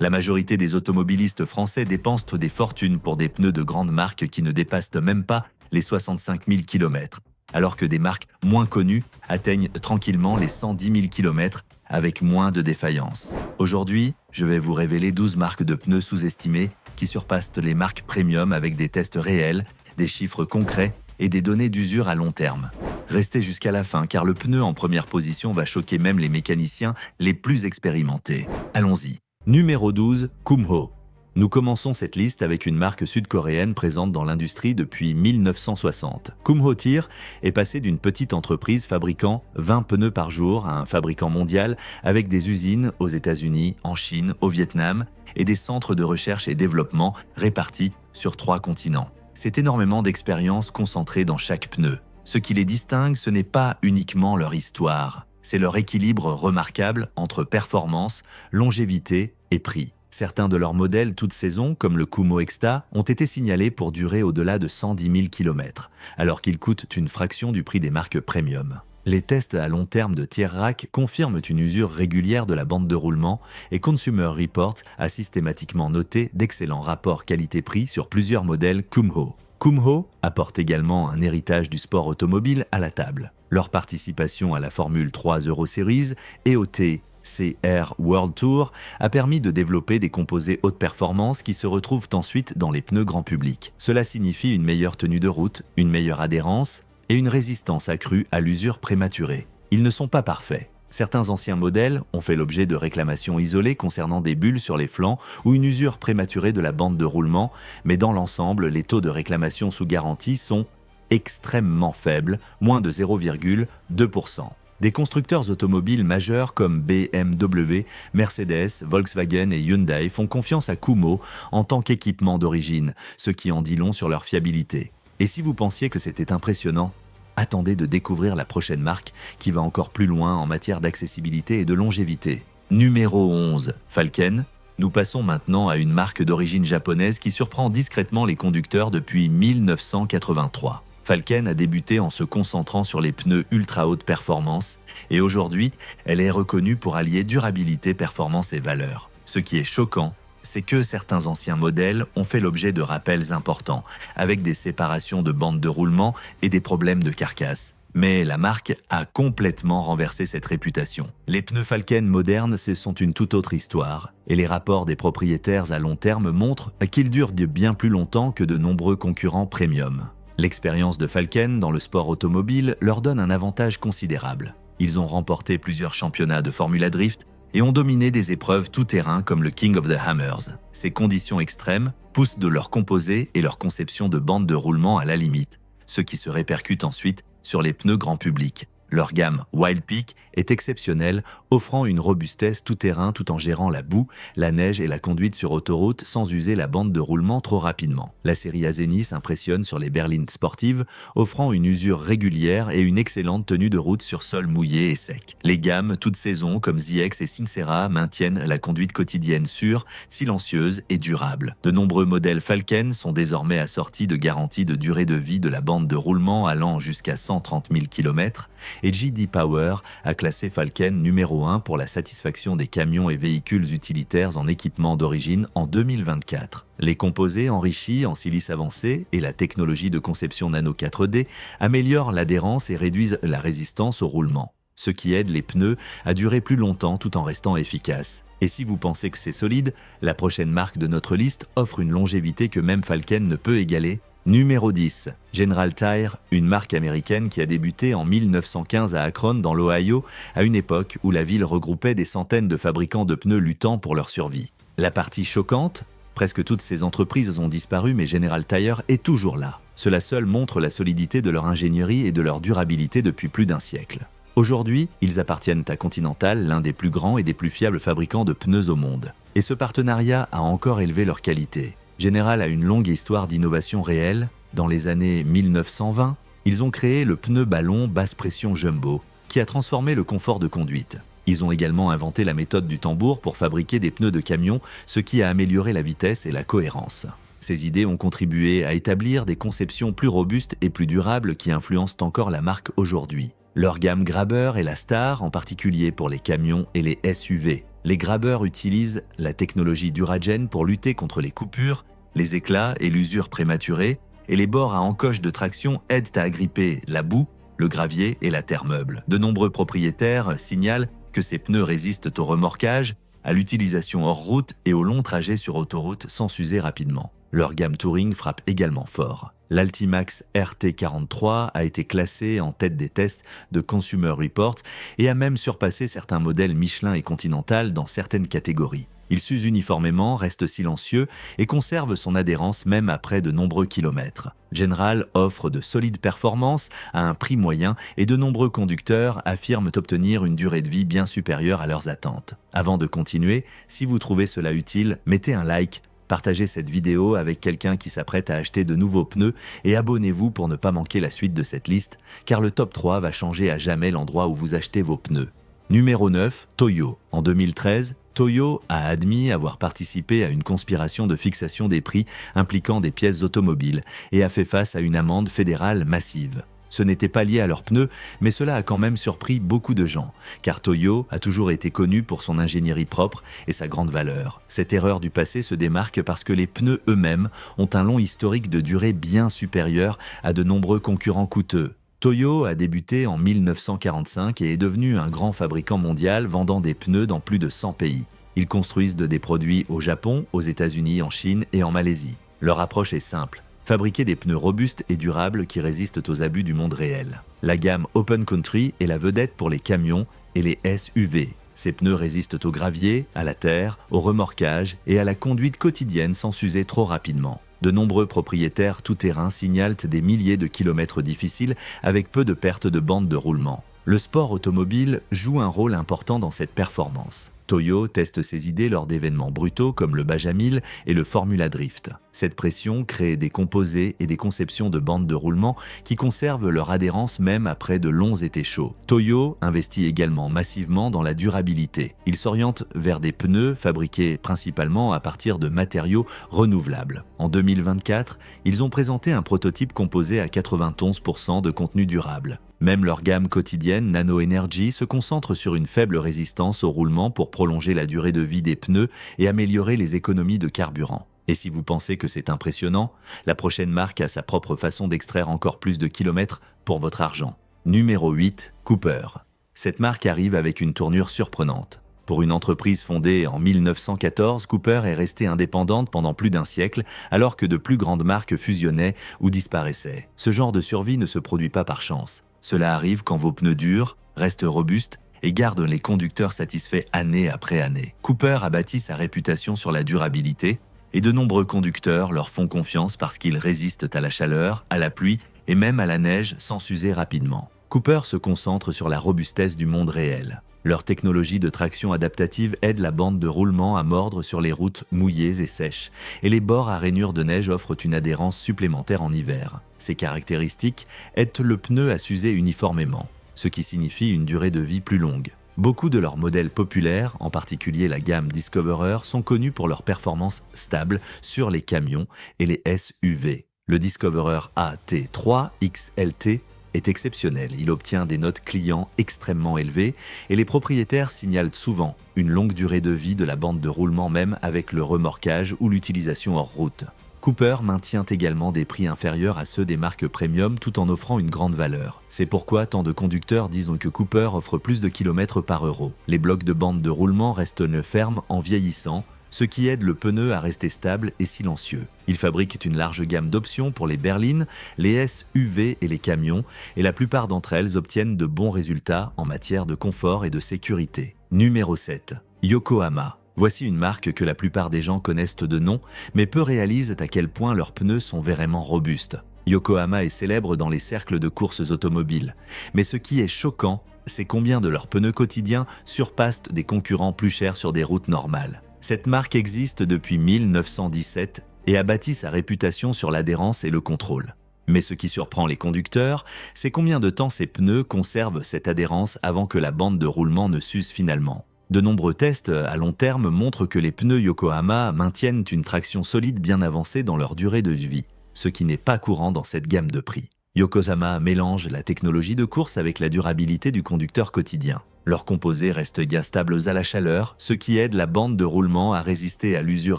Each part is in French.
La majorité des automobilistes français dépensent des fortunes pour des pneus de grandes marques qui ne dépassent même pas les 65 000 km, alors que des marques moins connues atteignent tranquillement les 110 000 km avec moins de défaillances. Aujourd'hui, je vais vous révéler 12 marques de pneus sous-estimées qui surpassent les marques premium avec des tests réels, des chiffres concrets et des données d'usure à long terme. Restez jusqu'à la fin car le pneu en première position va choquer même les mécaniciens les plus expérimentés. Allons-y. Numéro 12, Kumho. Nous commençons cette liste avec une marque sud-coréenne présente dans l'industrie depuis 1960. Kumho Tire est passé d'une petite entreprise fabriquant 20 pneus par jour à un fabricant mondial avec des usines aux États-Unis, en Chine, au Vietnam et des centres de recherche et développement répartis sur 3 continents. C'est énormément d'expérience concentrée dans chaque pneu. Ce qui les distingue, ce n'est pas uniquement leur histoire, c'est leur équilibre remarquable entre performance, longévité et prix. Certains de leurs modèles toute saison, comme le Kumho Exta, ont été signalés pour durer au-delà de 110 000 km, alors qu'ils coûtent une fraction du prix des marques premium. Les tests à long terme de Tire-Rack confirment une usure régulière de la bande de roulement et Consumer Reports a systématiquement noté d'excellents rapports qualité-prix sur plusieurs modèles Kumho. Kumho apporte également un héritage du sport automobile à la table. Leur participation à la Formule 3 Euro Series et au TCR World Tour a permis de développer des composés haute performance qui se retrouvent ensuite dans les pneus grand public. Cela signifie une meilleure tenue de route, une meilleure adhérence et une résistance accrue à l'usure prématurée. Ils ne sont pas parfaits. Certains anciens modèles ont fait l'objet de réclamations isolées concernant des bulles sur les flancs ou une usure prématurée de la bande de roulement, mais dans l'ensemble, les taux de réclamation sous garantie sont extrêmement faibles, moins de 0,2%. Des constructeurs automobiles majeurs comme BMW, Mercedes, Volkswagen et Hyundai font confiance à Kumho en tant qu'équipement d'origine, ce qui en dit long sur leur fiabilité. Et si vous pensiez que c'était impressionnant, attendez de découvrir la prochaine marque qui va encore plus loin en matière d'accessibilité et de longévité. Numéro 11, Falken. Nous passons maintenant à une marque d'origine japonaise qui surprend discrètement les conducteurs depuis 1983. Falken a débuté en se concentrant sur les pneus ultra haute performance et aujourd'hui, elle est reconnue pour allier durabilité, performance et valeur. Ce qui est choquant, c'est que certains anciens modèles ont fait l'objet de rappels importants, avec des séparations de bandes de roulement et des problèmes de carcasse. Mais la marque a complètement renversé cette réputation. Les pneus Falken modernes, ce sont une toute autre histoire, et les rapports des propriétaires à long terme montrent qu'ils durent de bien plus longtemps que de nombreux concurrents premium. L'expérience de Falken dans le sport automobile leur donne un avantage considérable. Ils ont remporté plusieurs championnats de Formula Drift et ont dominé des épreuves tout-terrain comme le King of the Hammers. Ces conditions extrêmes poussent de leurs composés et leur conception de bandes de roulement à la limite, ce qui se répercute ensuite sur les pneus grand public. Leur gamme Wild Peak est exceptionnelle, offrant une robustesse tout-terrain tout en gérant la boue, la neige et la conduite sur autoroute sans user la bande de roulement trop rapidement. La série Azenis impressionne sur les berlines sportives, offrant une usure régulière et une excellente tenue de route sur sol mouillé et sec. Les gammes toute saison comme ZX et Sincera maintiennent la conduite quotidienne sûre, silencieuse et durable. De nombreux modèles Falken sont désormais assortis de garanties de durée de vie de la bande de roulement allant jusqu'à 130 000 km, et J.D. Power a classé Falken numéro 1 pour la satisfaction des camions et véhicules utilitaires en équipement d'origine en 2024. Les composés enrichis en silice avancé et la technologie de conception nano 4D améliorent l'adhérence et réduisent la résistance au roulement, ce qui aide les pneus à durer plus longtemps tout en restant efficaces. Et si vous pensez que c'est solide, la prochaine marque de notre liste offre une longévité que même Falken ne peut égaler. Numéro 10. General Tire, une marque américaine qui a débuté en 1915 à Akron dans l'Ohio, à une époque où la ville regroupait des centaines de fabricants de pneus luttant pour leur survie. La partie choquante, presque toutes ces entreprises ont disparu mais General Tire est toujours là. Cela seul montre la solidité de leur ingénierie et de leur durabilité depuis plus d'un siècle. Aujourd'hui, ils appartiennent à Continental, l'un des plus grands et des plus fiables fabricants de pneus au monde. Et ce partenariat a encore élevé leur qualité. General a une longue histoire d'innovation réelle. Dans les années 1920, ils ont créé le pneu ballon basse pression Jumbo, qui a transformé le confort de conduite. Ils ont également inventé la méthode du tambour pour fabriquer des pneus de camion, ce qui a amélioré la vitesse et la cohérence. Ces idées ont contribué à établir des conceptions plus robustes et plus durables qui influencent encore la marque aujourd'hui. Leur gamme Grabber est la star, en particulier pour les camions et les SUV. Les Grabber utilisent la technologie Duragen pour lutter contre les coupures, les éclats et l'usure prématurée, et les bords à encoche de traction aident à agripper la boue, le gravier et la terre meuble. De nombreux propriétaires signalent que ces pneus résistent au remorquage, à l'utilisation hors route et aux longs trajets sur autoroute sans s'user rapidement. Leur gamme Touring frappe également fort. L'Altimax RT43 a été classé en tête des tests de Consumer Reports et a même surpassé certains modèles Michelin et Continental dans certaines catégories. Il s'use uniformément, reste silencieux et conserve son adhérence même après de nombreux kilomètres. General offre de solides performances à un prix moyen et de nombreux conducteurs affirment obtenir une durée de vie bien supérieure à leurs attentes. Avant de continuer, si vous trouvez cela utile, mettez un like, partagez cette vidéo avec quelqu'un qui s'apprête à acheter de nouveaux pneus et abonnez-vous pour ne pas manquer la suite de cette liste, car le top 3 va changer à jamais l'endroit où vous achetez vos pneus. Numéro 9, Toyo. En 2013, Toyo a admis avoir participé à une conspiration de fixation des prix impliquant des pièces automobiles et a fait face à une amende fédérale massive. Ce n'était pas lié à leurs pneus, mais cela a quand même surpris beaucoup de gens, car Toyo a toujours été connu pour son ingénierie propre et sa grande valeur. Cette erreur du passé se démarque parce que les pneus eux-mêmes ont un long historique de durée bien supérieur à de nombreux concurrents coûteux. Toyo a débuté en 1945 et est devenu un grand fabricant mondial vendant des pneus dans plus de 100 pays. Ils construisent des produits au Japon, aux États-Unis, en Chine et en Malaisie. Leur approche est simple. Fabriquer des pneus robustes et durables qui résistent aux abus du monde réel. La gamme Open Country est la vedette pour les camions et les SUV. Ces pneus résistent au gravier, à la terre, au remorquage et à la conduite quotidienne sans s'user trop rapidement. De nombreux propriétaires tout-terrain signalent des milliers de kilomètres difficiles avec peu de pertes de bande de roulement. Le sport automobile joue un rôle important dans cette performance. Toyo teste ses idées lors d'événements brutaux comme le Bajamil et le Formula Drift. Cette pression crée des composés et des conceptions de bandes de roulement qui conservent leur adhérence même après de longs étés chauds. Toyo investit également massivement dans la durabilité. Il s'oriente vers des pneus fabriqués principalement à partir de matériaux renouvelables. En 2024, ils ont présenté un prototype composé à 91% de contenu durable. Même leur gamme quotidienne Nano Energy se concentre sur une faible résistance au roulement pour prolonger la durée de vie des pneus et améliorer les économies de carburant. Et si vous pensez que c'est impressionnant, la prochaine marque a sa propre façon d'extraire encore plus de kilomètres pour votre argent. Numéro 8, Cooper. Cette marque arrive avec une tournure surprenante. Pour une entreprise fondée en 1914, Cooper est restée indépendante pendant plus d'un siècle, alors que de plus grandes marques fusionnaient ou disparaissaient. Ce genre de survie ne se produit pas par chance. Cela arrive quand vos pneus durent, restent robustes et gardent les conducteurs satisfaits année après année. Cooper a bâti sa réputation sur la durabilité et de nombreux conducteurs leur font confiance parce qu'ils résistent à la chaleur, à la pluie et même à la neige sans s'user rapidement. Cooper se concentre sur la robustesse du monde réel. Leur technologie de traction adaptative aide la bande de roulement à mordre sur les routes mouillées et sèches, et les bords à rainures de neige offrent une adhérence supplémentaire en hiver. Ces caractéristiques aident le pneu à s'user uniformément, ce qui signifie une durée de vie plus longue. Beaucoup de leurs modèles populaires, en particulier la gamme Discoverer, sont connus pour leur performance stable sur les camions et les SUV. Le Discoverer AT3 XLT est exceptionnel. Il obtient des notes clients extrêmement élevées et les propriétaires signalent souvent une longue durée de vie de la bande de roulement même avec le remorquage ou l'utilisation hors route. Cooper maintient également des prix inférieurs à ceux des marques premium tout en offrant une grande valeur. C'est pourquoi tant de conducteurs disent que Cooper offre plus de kilomètres par euro. Les blocs de bande de roulement restent fermes en vieillissant, ce qui aide le pneu à rester stable et silencieux. Il fabrique une large gamme d'options pour les berlines, les SUV et les camions, et la plupart d'entre elles obtiennent de bons résultats en matière de confort et de sécurité. Numéro 7. Yokohama. Voici une marque que la plupart des gens connaissent de nom, mais peu réalisent à quel point leurs pneus sont vraiment robustes. Yokohama est célèbre dans les cercles de courses automobiles, mais ce qui est choquant, c'est combien de leurs pneus quotidiens surpassent des concurrents plus chers sur des routes normales. Cette marque existe depuis 1917 et a bâti sa réputation sur l'adhérence et le contrôle. Mais ce qui surprend les conducteurs, c'est combien de temps ces pneus conservent cette adhérence avant que la bande de roulement ne s'use finalement. De nombreux tests à long terme montrent que les pneus Yokohama maintiennent une traction solide bien avancée dans leur durée de vie, ce qui n'est pas courant dans cette gamme de prix. Yokohama mélange la technologie de course avec la durabilité du conducteur quotidien. Leurs composés restent stables à la chaleur, ce qui aide la bande de roulement à résister à l'usure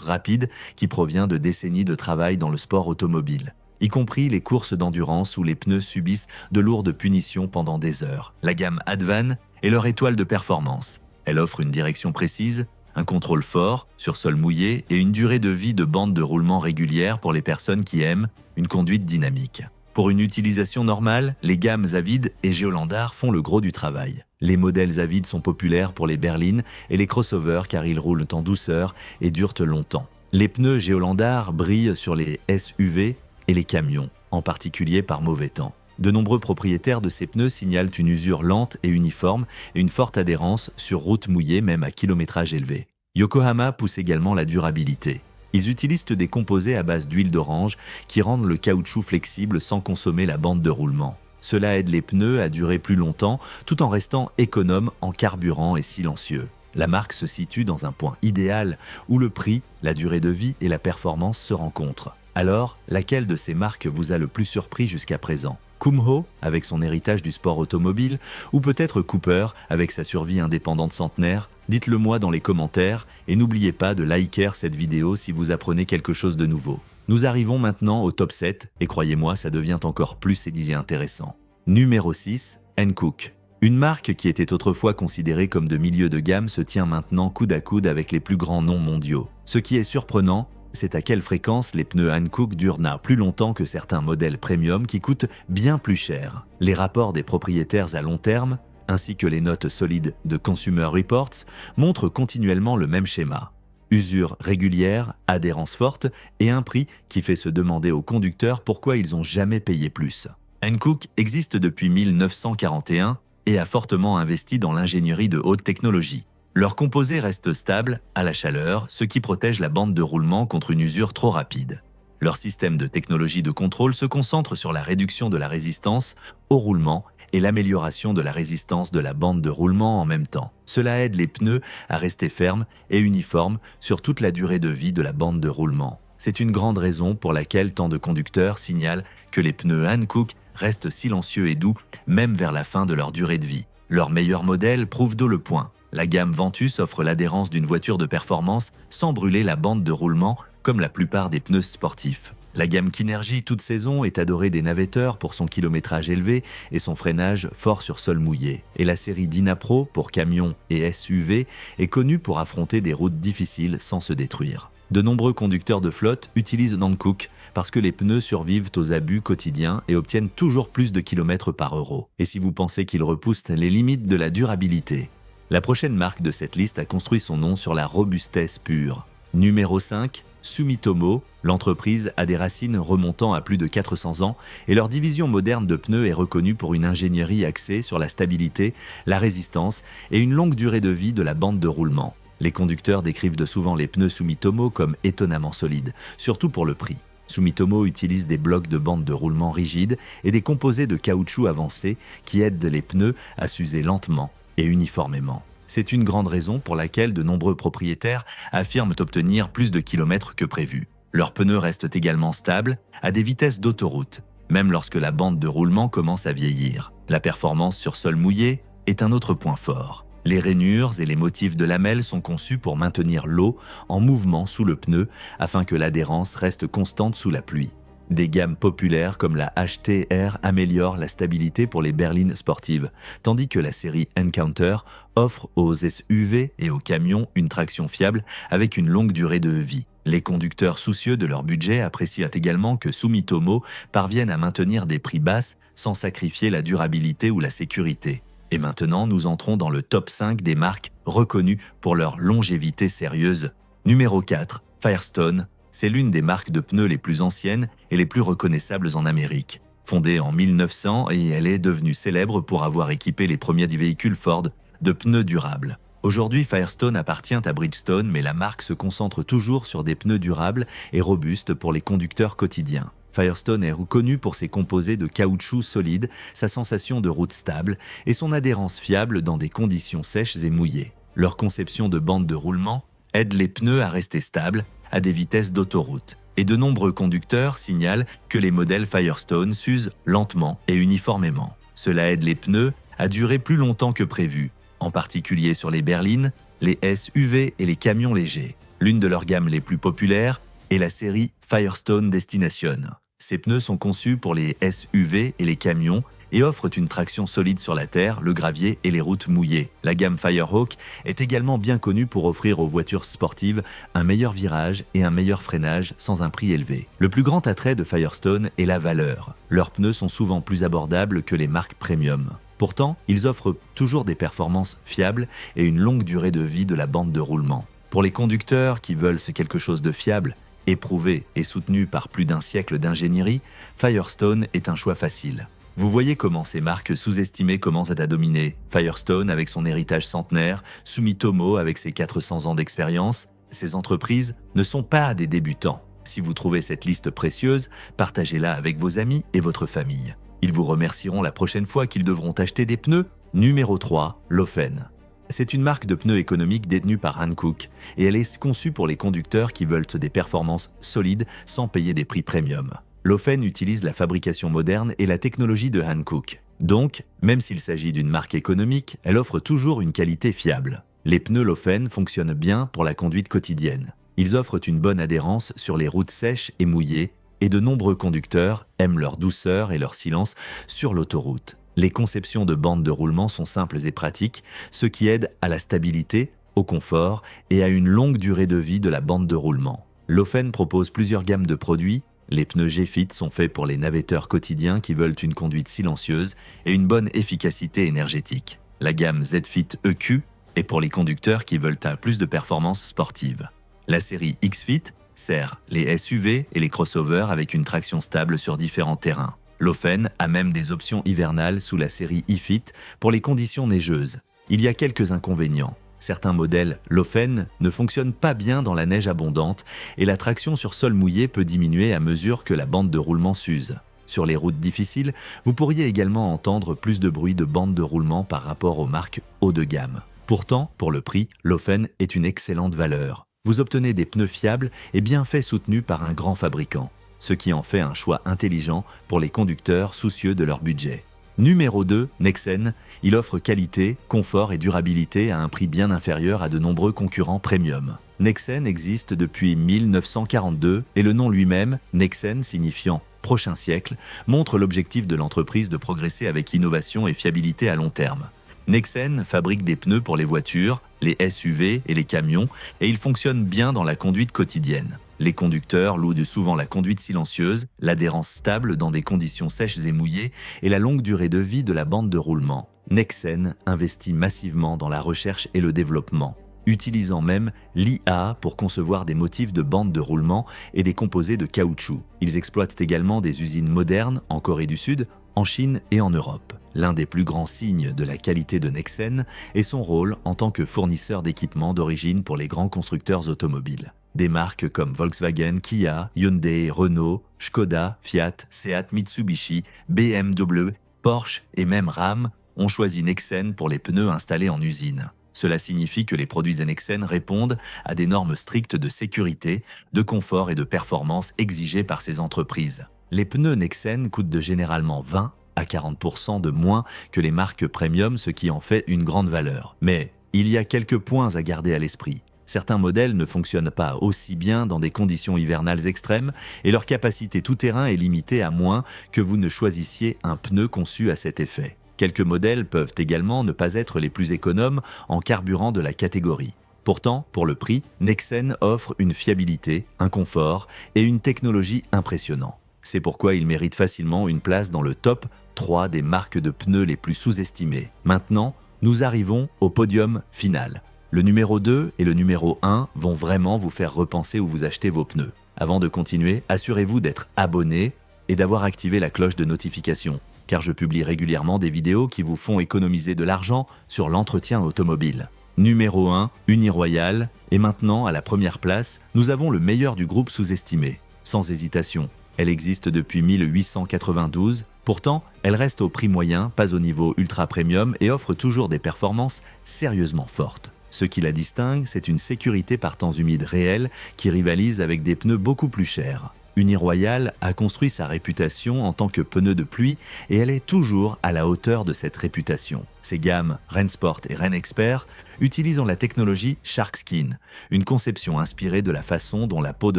rapide qui provient de décennies de travail dans le sport automobile, y compris les courses d'endurance où les pneus subissent de lourdes punitions pendant des heures. La gamme Advan est leur étoile de performance. Elle offre une direction précise, un contrôle fort sur sol mouillé et une durée de vie de bande de roulement régulière pour les personnes qui aiment une conduite dynamique. Pour une utilisation normale, les gammes Avid et Geolandar font le gros du travail. Les modèles Avid sont populaires pour les berlines et les crossovers car ils roulent en douceur et durent longtemps. Les pneus Geolandar brillent sur les SUV et les camions, en particulier par mauvais temps. De nombreux propriétaires de ces pneus signalent une usure lente et uniforme et une forte adhérence sur route mouillée même à kilométrage élevé. Yokohama pousse également la durabilité. Ils utilisent des composés à base d'huile d'orange qui rendent le caoutchouc flexible sans consommer la bande de roulement. Cela aide les pneus à durer plus longtemps tout en restant économes en carburant et silencieux. La marque se situe dans un point idéal où le prix, la durée de vie et la performance se rencontrent. Alors, laquelle de ces marques vous a le plus surpris jusqu'à présent ? Kumho, avec son héritage du sport automobile, ou peut-être Cooper, avec sa survie indépendante centenaire? Dites-le moi dans les commentaires et n'oubliez pas de liker cette vidéo si vous apprenez quelque chose de nouveau. Nous arrivons maintenant au top 7 et croyez-moi, ça devient encore plus intéressant. Numéro 6, Hankook. Une marque qui était autrefois considérée comme de milieu de gamme se tient maintenant coude à coude avec les plus grands noms mondiaux. Ce qui est surprenant, c'est à quelle fréquence les pneus Hankook durent plus longtemps que certains modèles premium qui coûtent bien plus cher. Les rapports des propriétaires à long terme, ainsi que les notes solides de Consumer Reports, montrent continuellement le même schéma. Usure régulière, adhérence forte et un prix qui fait se demander aux conducteurs pourquoi ils n'ont jamais payé plus. Hankook existe depuis 1941 et a fortement investi dans l'ingénierie de haute technologie. Leurs composés restent stables à la chaleur, ce qui protège la bande de roulement contre une usure trop rapide. Leur système de technologie de contrôle se concentre sur la réduction de la résistance au roulement et l'amélioration de la résistance de la bande de roulement en même temps. Cela aide les pneus à rester fermes et uniformes sur toute la durée de vie de la bande de roulement. C'est une grande raison pour laquelle tant de conducteurs signalent que les pneus Hankook restent silencieux et doux même vers la fin de leur durée de vie. Leur meilleur modèle prouve d'où le point. La gamme Ventus offre l'adhérence d'une voiture de performance sans brûler la bande de roulement comme la plupart des pneus sportifs. La gamme Kinergy toute saison est adorée des navetteurs pour son kilométrage élevé et son freinage fort sur sol mouillé. Et la série Dynapro pour camions et SUV est connue pour affronter des routes difficiles sans se détruire. De nombreux conducteurs de flotte utilisent Hankook parce que les pneus survivent aux abus quotidiens et obtiennent toujours plus de kilomètres par euro. Et si vous pensez qu'ils repoussent les limites de la durabilité, la prochaine marque de cette liste a construit son nom sur la robustesse pure. Numéro 5, Sumitomo. L'entreprise a des racines remontant à plus de 400 ans et leur division moderne de pneus est reconnue pour une ingénierie axée sur la stabilité, la résistance et une longue durée de vie de la bande de roulement. Les conducteurs décrivent de souvent les pneus Sumitomo comme étonnamment solides, surtout pour le prix. Sumitomo utilise des blocs de bande de roulement rigides et des composés de caoutchouc avancés qui aident les pneus à s'user lentement et uniformément. C'est une grande raison pour laquelle de nombreux propriétaires affirment obtenir plus de kilomètres que prévu. Leurs pneus restent également stables à des vitesses d'autoroute, même lorsque la bande de roulement commence à vieillir. La performance sur sol mouillé est un autre point fort. Les rainures et les motifs de lamelles sont conçus pour maintenir l'eau en mouvement sous le pneu afin que l'adhérence reste constante sous la pluie. Des gammes populaires comme la HTR améliorent la stabilité pour les berlines sportives, tandis que la série Encounter offre aux SUV et aux camions une traction fiable avec une longue durée de vie. Les conducteurs soucieux de leur budget apprécient également que Sumitomo parvienne à maintenir des prix basses sans sacrifier la durabilité ou la sécurité. Et maintenant, nous entrons dans le top 5 des marques reconnues pour leur longévité sérieuse. Numéro 4, Firestone. C'est l'une des marques de pneus les plus anciennes et les plus reconnaissables en Amérique. Fondée en 1900 et elle est devenue célèbre pour avoir équipé les premiers du véhicule Ford de pneus durables. Aujourd'hui, Firestone appartient à Bridgestone, mais la marque se concentre toujours sur des pneus durables et robustes pour les conducteurs quotidiens. Firestone est reconnu pour ses composés de caoutchouc solide, sa sensation de route stable et son adhérence fiable dans des conditions sèches et mouillées. Leur conception de bande de roulement aide les pneus à rester stables à des vitesses d'autoroute. Et de nombreux conducteurs signalent que les modèles Firestone s'usent lentement et uniformément. Cela aide les pneus à durer plus longtemps que prévu, en particulier sur les berlines, les SUV et les camions légers. L'une de leurs gammes les plus populaires est la série Firestone Destination. Ces pneus sont conçus pour les SUV et les camions et offrent une traction solide sur la terre, le gravier et les routes mouillées. La gamme Firehawk est également bien connue pour offrir aux voitures sportives un meilleur virage et un meilleur freinage sans un prix élevé. Le plus grand attrait de Firestone est la valeur. Leurs pneus sont souvent plus abordables que les marques premium. Pourtant, ils offrent toujours des performances fiables et une longue durée de vie de la bande de roulement. Pour les conducteurs qui veulent quelque chose de fiable, éprouvé et soutenu par plus d'un siècle d'ingénierie, Firestone est un choix facile. Vous voyez comment ces marques sous-estimées commencent à dominer. Firestone avec son héritage centenaire, Sumitomo avec ses 400 ans d'expérience. Ces entreprises ne sont pas des débutants. Si vous trouvez cette liste précieuse, partagez-la avec vos amis et votre famille. Ils vous remercieront la prochaine fois qu'ils devront acheter des pneus. Numéro 3, Laufen. C'est une marque de pneus économiques détenue par Hankook et elle est conçue pour les conducteurs qui veulent des performances solides sans payer des prix premium. Laufen utilise la fabrication moderne et la technologie de Hankook. Donc, même s'il s'agit d'une marque économique, elle offre toujours une qualité fiable. Les pneus Laufen fonctionnent bien pour la conduite quotidienne. Ils offrent une bonne adhérence sur les routes sèches et mouillées et de nombreux conducteurs aiment leur douceur et leur silence sur l'autoroute. Les conceptions de bandes de roulement sont simples et pratiques, ce qui aide à la stabilité, au confort et à une longue durée de vie de la bande de roulement. Laufen propose plusieurs gammes de produits. Les pneus G-Fit sont faits pour les navetteurs quotidiens qui veulent une conduite silencieuse et une bonne efficacité énergétique. La gamme Z-Fit EQ est pour les conducteurs qui veulent plus de performances sportives. La série X-Fit sert les SUV et les crossovers avec une traction stable sur différents terrains. Laufen a même des options hivernales sous la série E-Fit pour les conditions neigeuses. Il y a quelques inconvénients. Certains modèles Laufen ne fonctionnent pas bien dans la neige abondante et la traction sur sol mouillé peut diminuer à mesure que la bande de roulement s'use. Sur les routes difficiles, vous pourriez également entendre plus de bruit de bande de roulement par rapport aux marques haut de gamme. Pourtant, pour le prix, Laufen est une excellente valeur. Vous obtenez des pneus fiables et bien faits soutenus par un grand fabricant, ce qui en fait un choix intelligent pour les conducteurs soucieux de leur budget. Numéro 2, Nexen. Il offre qualité, confort et durabilité à un prix bien inférieur à de nombreux concurrents premium. Nexen existe depuis 1942 et le nom lui-même, Nexen signifiant « prochain siècle », montre l'objectif de l'entreprise de progresser avec innovation et fiabilité à long terme. Nexen fabrique des pneus pour les voitures, les SUV et les camions et il fonctionne bien dans la conduite quotidienne. Les conducteurs louent souvent la conduite silencieuse, l'adhérence stable dans des conditions sèches et mouillées et la longue durée de vie de la bande de roulement. Nexen investit massivement dans la recherche et le développement, utilisant même l'IA pour concevoir des motifs de bandes de roulement et des composés de caoutchouc. Ils exploitent également des usines modernes en Corée du Sud, en Chine et en Europe. L'un des plus grands signes de la qualité de Nexen est son rôle en tant que fournisseur d'équipements d'origine pour les grands constructeurs automobiles. Des marques comme Volkswagen, Kia, Hyundai, Renault, Škoda, Fiat, Seat, Mitsubishi, BMW, Porsche et même Ram ont choisi Nexen pour les pneus installés en usine. Cela signifie que les produits Nexen répondent à des normes strictes de sécurité, de confort et de performance exigées par ces entreprises. Les pneus Nexen coûtent généralement 20 à 40% de moins que les marques premium, ce qui en fait une grande valeur. Mais il y a quelques points à garder à l'esprit. Certains modèles ne fonctionnent pas aussi bien dans des conditions hivernales extrêmes et leur capacité tout-terrain est limitée à moins que vous ne choisissiez un pneu conçu à cet effet. Quelques modèles peuvent également ne pas être les plus économes en carburant de la catégorie. Pourtant, pour le prix, Nexen offre une fiabilité, un confort et une technologie impressionnants. C'est pourquoi il mérite facilement une place dans le top 3 des marques de pneus les plus sous-estimées. Maintenant, nous arrivons au podium final. Le numéro 2 et le numéro 1 vont vraiment vous faire repenser où vous achetez vos pneus. Avant de continuer, assurez-vous d'être abonné et d'avoir activé la cloche de notification, car je publie régulièrement des vidéos qui vous font économiser de l'argent sur l'entretien automobile. Numéro 1, Uniroyal, et maintenant à la première place, nous avons le meilleur du groupe sous-estimé. Sans hésitation, elle existe depuis 1892, pourtant elle reste au prix moyen, pas au niveau ultra premium et offre toujours des performances sérieusement fortes. Ce qui la distingue, c'est une sécurité par temps humide réelle qui rivalise avec des pneus beaucoup plus chers. Uniroyal a construit sa réputation en tant que pneu de pluie et elle est toujours à la hauteur de cette réputation. Ses gammes Rennsport et Rennexpert utilisent la technologie Sharkskin, une conception inspirée de la façon dont la peau de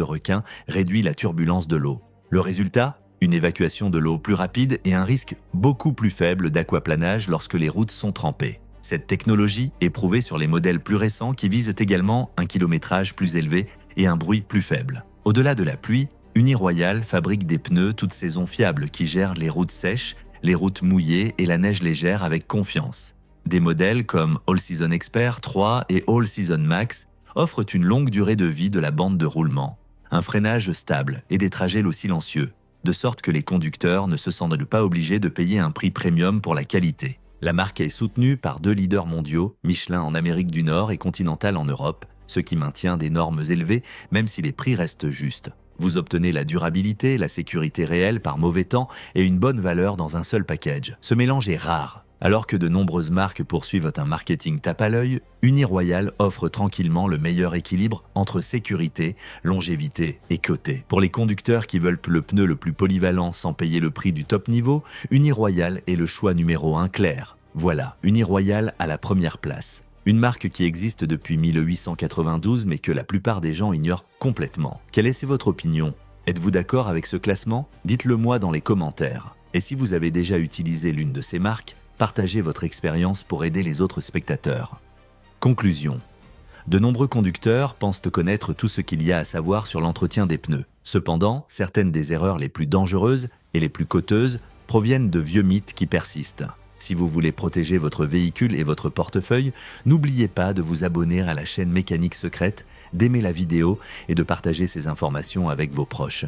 requin réduit la turbulence de l'eau. Le résultat ? Une évacuation de l'eau plus rapide et un risque beaucoup plus faible d'aquaplanage lorsque les routes sont trempées. Cette technologie est prouvée sur les modèles plus récents qui visent également un kilométrage plus élevé et un bruit plus faible. Au-delà de la pluie, Uniroyal fabrique des pneus toute saison fiables qui gèrent les routes sèches, les routes mouillées et la neige légère avec confiance. Des modèles comme All Season Expert 3 et All Season Max offrent une longue durée de vie de la bande de roulement, un freinage stable et des trajets low silencieux, de sorte que les conducteurs ne se sentent pas obligés de payer un prix premium pour la qualité. La marque est soutenue par 2 leaders mondiaux, Michelin en Amérique du Nord et Continental en Europe, ce qui maintient des normes élevées même si les prix restent justes. Vous obtenez la durabilité, la sécurité réelle par mauvais temps et une bonne valeur dans un seul package. Ce mélange est rare. Alors que de nombreuses marques poursuivent un marketing tape à l'œil, Uniroyal offre tranquillement le meilleur équilibre entre sécurité, longévité et côté. Pour les conducteurs qui veulent le pneu le plus polyvalent sans payer le prix du top niveau, Uniroyal est le choix numéro 1 clair. Voilà, Uniroyal à la première place. Une marque qui existe depuis 1892 mais que la plupart des gens ignorent complètement. Quelle est votre opinion ? Êtes-vous d'accord avec ce classement ? Dites-le moi dans les commentaires. Et si vous avez déjà utilisé l'une de ces marques, partagez votre expérience pour aider les autres spectateurs. Conclusion. De nombreux conducteurs pensent connaître tout ce qu'il y a à savoir sur l'entretien des pneus. Cependant, certaines des erreurs les plus dangereuses et les plus coûteuses proviennent de vieux mythes qui persistent. Si vous voulez protéger votre véhicule et votre portefeuille, n'oubliez pas de vous abonner à la chaîne Mécanique Secrète, d'aimer la vidéo et de partager ces informations avec vos proches.